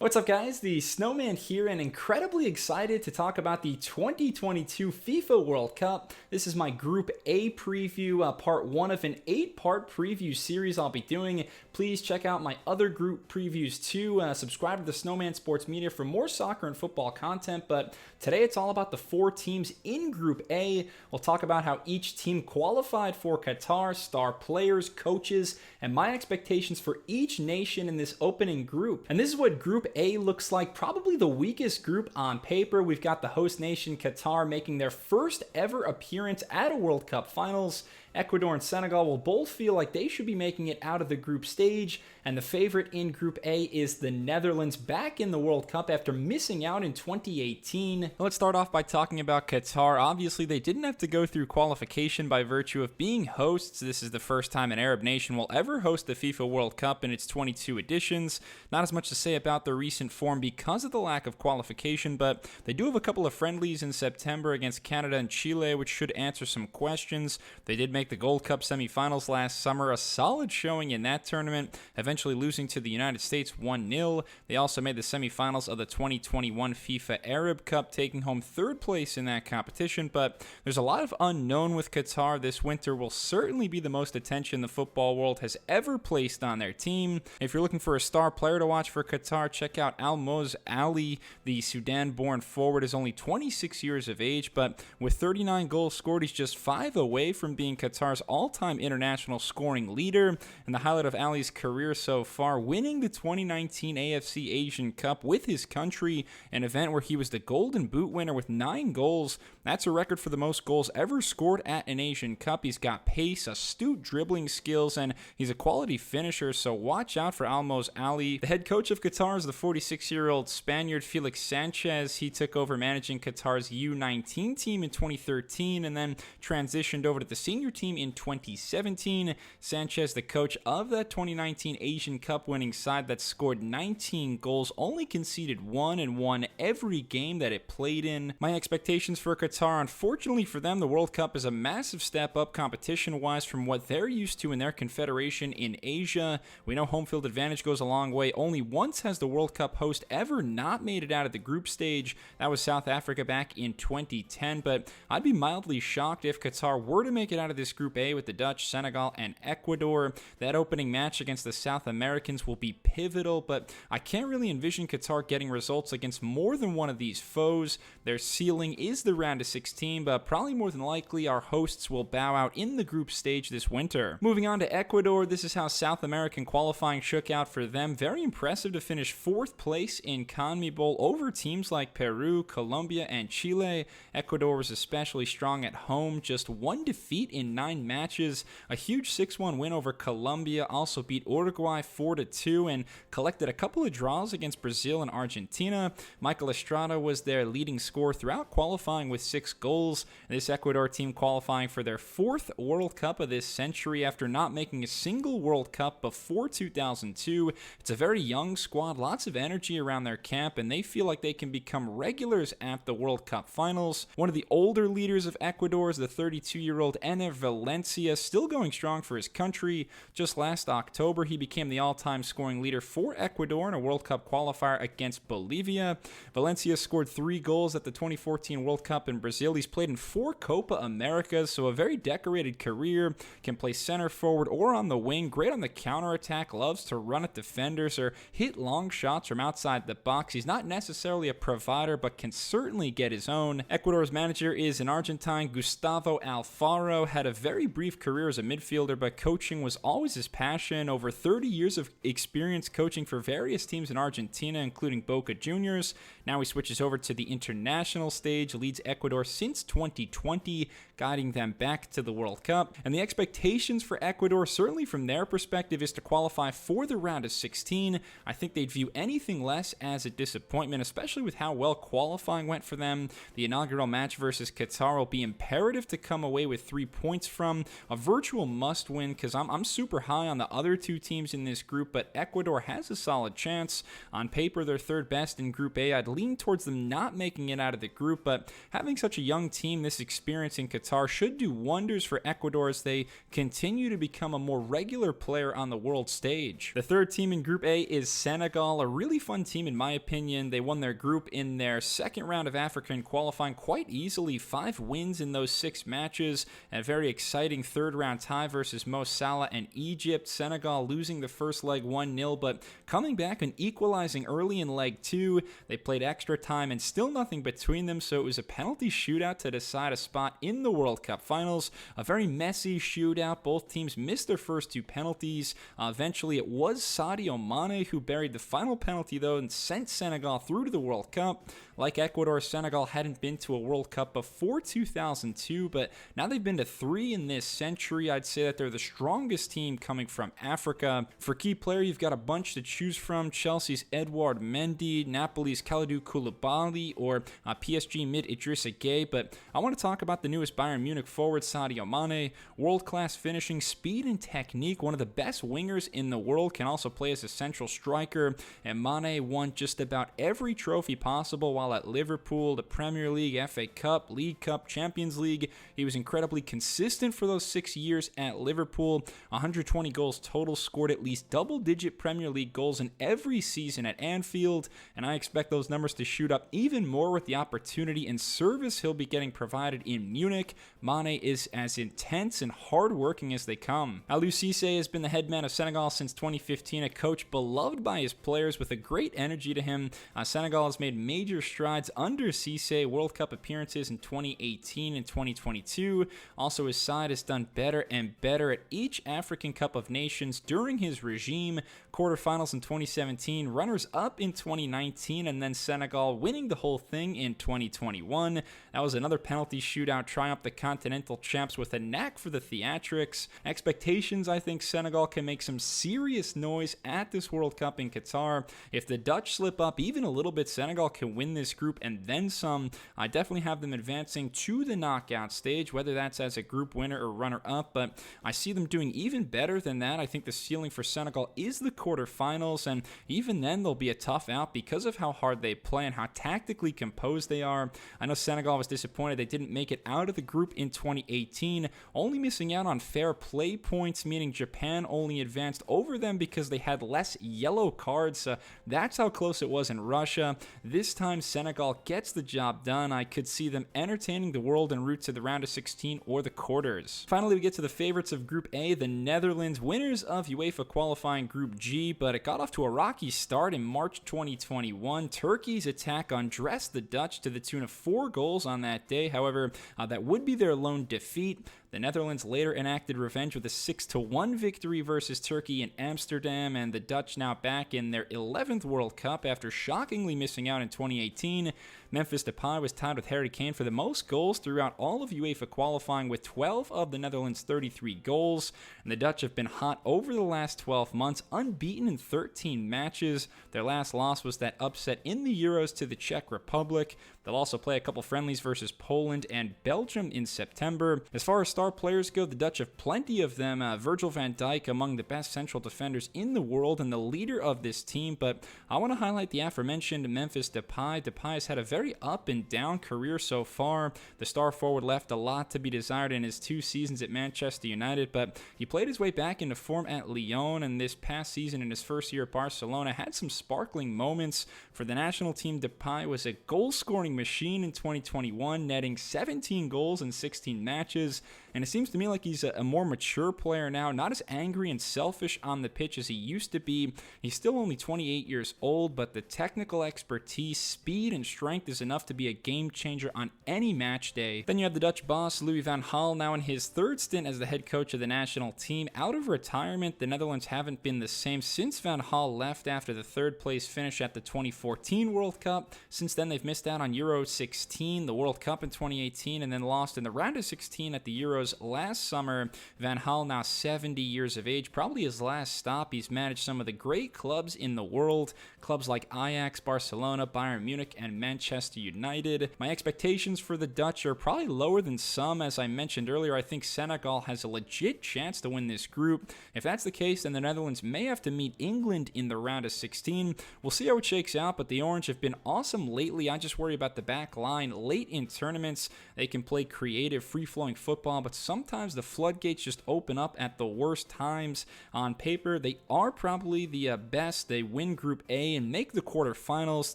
What's up, guys? The Snowman here, and incredibly excited to talk about the 2022 FIFA World Cup. This is my Group A preview, part one of an 8-part preview series I'll be doing. Please check out my other group previews too. Subscribe to the Snowman Sports Media for more soccer and football content, but today it's all about the 4 teams in Group A. We'll talk about how each team qualified for Qatar, star players, coaches, and my expectations for each nation in this opening group. And this is what Group A looks like, probably the weakest group on paper. We've got the host nation Qatar making their first ever appearance at a World Cup finals. Ecuador and Senegal will both feel like they should be making it out of the group stage, and the favorite in Group A is the Netherlands, back in the World Cup after missing out in 2018. Let's start off by talking about Qatar. Obviously, they didn't have to go through qualification by virtue of being hosts. This is the first time an Arab nation will ever host the FIFA World Cup in its 22 editions. Not as much to say about the recent form because of the lack of qualification, but they do have a couple of friendlies in September against Canada and Chile, which should answer some questions. They did make the Gold Cup semifinals last summer, a solid showing in that tournament, eventually losing to the United States 1-0. They also made the semifinals of the 2021 FIFA Arab Cup, taking home 3rd place in that competition, but there's a lot of unknown with Qatar. This winter will certainly be the most attention the football world has ever placed on their team. If you're looking for a star player to watch for Qatar, check out Almoz Ali. The Sudan-born forward is only 26 years of age, but with 39 goals scored, he's just 5 away from being Qatar's all-time international scoring leader. And the highlight of Ali's career so far, winning the 2019 AFC Asian Cup with his country, an event where he was the Golden Boot winner with 9 goals. That's a record for the most goals ever scored at an Asian Cup. He's got pace, astute dribbling skills, and he's a quality finisher, so watch out for Almoz Ali. The head coach of Qatar is the 46-year-old Spaniard Felix Sanchez. He took over managing Qatar's U19 team in 2013 and then transitioned over to the senior team in 2017. Sanchez, the coach of that 2019 Asian Cup winning side that scored 19 goals, only conceded 1 and won every game that it played in. My expectations for Qatar, unfortunately for them, the World Cup is a massive step up competition-wise from what they're used to in their confederation in Asia. We know home field advantage goes a long way. Only once has the World Cup host ever not made it out of the group stage. That was South Africa back in 2010, but I'd be mildly shocked if Qatar were to make it out of this Group A with the Dutch, Senegal, and Ecuador. That opening match against the South Americans will be pivotal, but I can't really envision Qatar getting results against more than one of these foes. Their ceiling is the round of 16, but probably more than likely our hosts will bow out in the group stage this winter. Moving on to Ecuador, this is how South American qualifying shook out for them. Very impressive to finish 4th place in CONMEBOL over teams like Peru, Colombia, and Chile. Ecuador was especially strong at home, just 1 defeat in 9 matches. A huge 6-1 win over Colombia, also beat Uruguay 4-2 and collected a couple of draws against Brazil and Argentina. Michael Estrada was their leading scorer throughout qualifying with 6 goals. This Ecuador team qualifying for their 4th World Cup of this century after not making a single World Cup before 2002. It's a very young squad, lots of energy around their camp, and they feel like they can become regulars at the World Cup finals. One of the older leaders of Ecuador is the 32-year-old Ener Valencia, still going strong for his country. Just last October, he became the all-time scoring leader for Ecuador in a World Cup qualifier against Bolivia. Valencia scored 3 goals at the 2014 World Cup in Brazil. He's played in 4 Copa Americas, so a very decorated career. Can play center forward or on the wing. Great on the counterattack. Loves to run at defenders or hit long shots from outside the box. He's not necessarily a provider, but can certainly get his own. Ecuador's manager is an Argentine, Gustavo Alfaro. Had a very brief career as a midfielder, but coaching was always his passion. Over 30 years of experience coaching for various teams in Argentina, including Boca Juniors. Now he switches over to the international stage, leads Ecuador since 2020, guiding them back to the World Cup. And the expectations for Ecuador, certainly from their perspective, is to qualify for the round of 16. I think they'd view anything less as a disappointment, especially with how well qualifying went for them. The inaugural match versus Qatar will be imperative to come away with 3 points from. A virtual must-win, because I'm super high on the other 2 teams in this group, but Ecuador has a solid chance. On paper, they're 3rd best in Group A. I'd lean towards them not making it out of the group, but having such a young team, this experience in Qatar should do wonders for Ecuador as they continue to become a more regular player on the world stage. The 3rd team in Group A is Senegal, a really fun team in my opinion. They won their group in their second round of African qualifying quite easily, 5 wins in those 6 matches, and a very exciting third round tie versus Mo Salah and Egypt. Senegal losing the first leg 1-0, but coming back and equalizing early in leg 2. They played extra time and still nothing between them, so it was a penalty shootout to decide a spot in the World Cup finals. A very messy shootout. Both teams missed their first 2 penalties. Eventually it was Sadio Mane who buried the final penalty though and sent Senegal through to the World Cup. Like Ecuador, Senegal hadn't been to a World Cup before 2002, but now they've been to 3 in this century. I'd say that they're the strongest team coming from Africa. For key player, you've got a bunch to choose from. Chelsea's Edouard Mendy, Napoli's Kalidou Koulibaly, or PSG mid Idrissa Gueye, but I want to talk about the newest Bayern Munich forward, Sadio Mane. World-class finishing, speed and technique, one of the best wingers in the world, can also play as a central striker, and Mane won just about every trophy possible while at Liverpool, the Premier League, FA Cup, League Cup, Champions League. He was incredibly consistent for those 6 years at Liverpool. 120 goals total, scored at least double-digit Premier League goals in every season at Anfield, and I expect those numbers to shoot up even more with the opportunity and service he'll be getting provided in Munich. Mane is as intense and hard-working as they come. Aliou Cissé has been the head man of Senegal since 2015, a coach beloved by his players with a great energy to him. Senegal has made major strides under Cissé, World Cup appearances in 2018 and 2022. Also, his side has done better and better at each African Cup of Nations during his regime. Quarterfinals in 2017, runners-up in 2019, and then Senegal winning the whole thing in 2021. That was another penalty shootout triumph. The continental champs with a knack for the theatrics. Expectations, I think Senegal can make some serious noise at this World Cup in Qatar. If the Dutch slip up even a little bit, Senegal can win this group and then some. I definitely have them advancing to the knockout stage, whether that's as a group winner or runner-up, but I see them doing even better than that. I think the ceiling for Senegal is the quarterfinals, and even then they'll be a tough out because of how hard they play and how tactically composed they are. I know Senegal was disappointed they didn't make it out of the group in 2018, only missing out on fair play points, meaning Japan only advanced over them because they had less yellow cards. That's how close it was in Russia. This time Senegal gets the job done. I could see them entertaining the world en route to the round of 16 or the quarters. Finally, we get to the favorites of Group A, the Netherlands, winners of UEFA qualifying Group G, but it got off to a rocky start in March 2021. Turkey's attack undressed the Dutch to the tune of 4 goals on that day. However, that would be their lone defeat. The Netherlands later enacted revenge with a 6-1 victory versus Turkey in Amsterdam, and the Dutch now back in their 11th World Cup after shockingly missing out in 2018. Memphis Depay was tied with Harry Kane for the most goals throughout all of UEFA qualifying with 12 of the Netherlands' 33 goals, and the Dutch have been hot over the last 12 months, unbeaten in 13 matches. Their last loss was that upset in the Euros to the Czech Republic. They'll also play a couple friendlies versus Poland and Belgium in September. As far as star players go, the Dutch have plenty of them. Virgil van Dijk, among the best central defenders in the world and the leader of this team, but I want to highlight the aforementioned Memphis Depay. Depay has had a very up and down career so far. The star forward left a lot to be desired in his 2 seasons at Manchester United, but he played his way back into form at Lyon, and this past season in his first year at Barcelona had some sparkling moments. For the national team, Depay was a goal-scoring machine in 2021, netting 17 goals in 16 matches, and it seems to me like he's a more mature player now, not as angry and selfish on the pitch as he used to be. He's still only 28 years old, but the technical expertise, speed, and strength is enough to be a game changer on any match day. Then you have the Dutch boss, Louis van Gaal, now in his 3rd stint as the head coach of the national team. Out of retirement, the Netherlands haven't been the same since Van Gaal left after the 3rd place finish at the 2014 World Cup. Since then, they've missed out on Euro 16, the World Cup in 2018, and then lost in the round of 16 at the Euros last summer. Van Gaal, now 70 years of age, probably his last stop. He's managed some of the great clubs in the world, clubs like Ajax, Barcelona, Bayern Munich, and Manchester United. My expectations for the Dutch are probably lower than some. As I mentioned earlier, I think Senegal has a legit chance to win this group. If that's the case, then the Netherlands may have to meet England in the round of 16. We'll see how it shakes out, but the Orange have been awesome lately. I just worry about the back line late in tournaments. They can play creative, free-flowing football, but but sometimes the floodgates just open up at the worst times. On paper, they are probably the best. They win Group A and make the quarterfinals.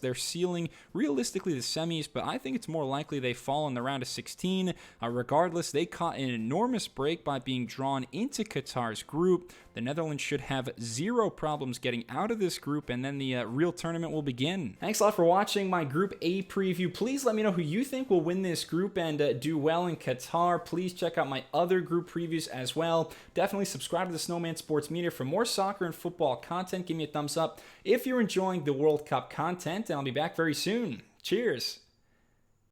They're ceiling realistically the semis, but I think it's more likely they fall in the round of 16. Regardless, they caught an enormous break by being drawn into Qatar's group. The Netherlands should have zero problems getting out of this group, and then the real tournament will begin. Thanks a lot for watching my Group A preview. Please let me know who you think will win this group and do well in Qatar. Please check out my other group previews as well. Definitely subscribe to the Snowman Sports Media for more soccer and football content. Give me a thumbs up if you're enjoying the World Cup content, and I'll be back very soon. Cheers!